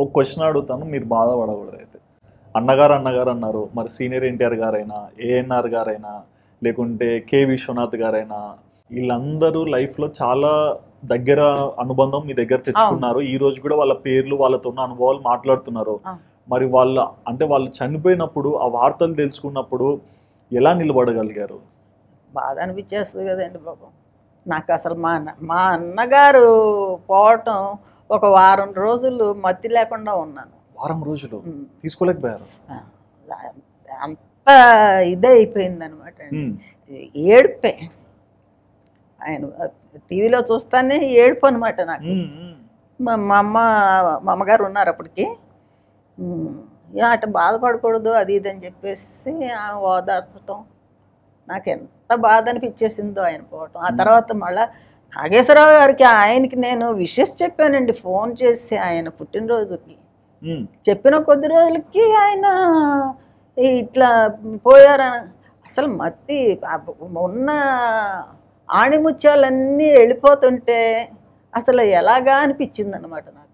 ఒక క్వశ్చన్ అడుగుతాను, మీరు బాధపడకూడదు అయితే. అన్నగారు అన్నగారు అన్నారు, మరి సీనియర్ ఎన్టీఆర్ గారైనా, ఏఎన్ఆర్ గారైనా, లేకుంటే కె విశ్వనాథ్ గారైనా, వీళ్ళందరూ లైఫ్లో చాలా దగ్గర అనుబంధం మీ దగ్గర తెచ్చుకున్నారు. ఈ రోజు కూడా వాళ్ళ పేర్లు, వాళ్ళతో ఉన్న అనుభవాలు మాట్లాడుతున్నారు. మరి వాళ్ళు చనిపోయినప్పుడు ఆ వార్తలు తెలుసుకున్నప్పుడు ఎలా నిలబడగలిగారు? బాధ అనిపించేస్తుంది కదండి బాబు. నాకు అసలు మా అన్నగారు పోవటం ఒక వారం రోజులు మత్తి లేకుండా ఉన్నాను. వారం రోజులు తీసుకోలేకపోయారు? అంత ఇదే అయిపోయింది అనమాట అండి. ఏడుపే. ఆయన టీవీలో చూస్తానే ఏడుపు అనమాట నాకు. మా అమ్మగారు ఉన్నారు అప్పటికి. అటు బాధపడకూడదు అది ఇది అని చెప్పేసి ఓదార్చటం. నాకు ఎంత బాధ అనిపించేసిందో ఆయన పోవటం. ఆ తర్వాత మళ్ళీ నాగేశ్వరరావు గారికి ఆయనకి నేను విషెస్ చెప్పానండి ఫోన్ చేసి ఆయన పుట్టినరోజుకి. చెప్పిన కొద్ది రోజులకి ఆయన ఇట్లా పోయారని అసలు మత్తి ఉన్న ఆణిముత్యాలన్నీ వెళ్ళిపోతుంటే అసలు ఎలాగా అనిపించింది అనమాట నాకు.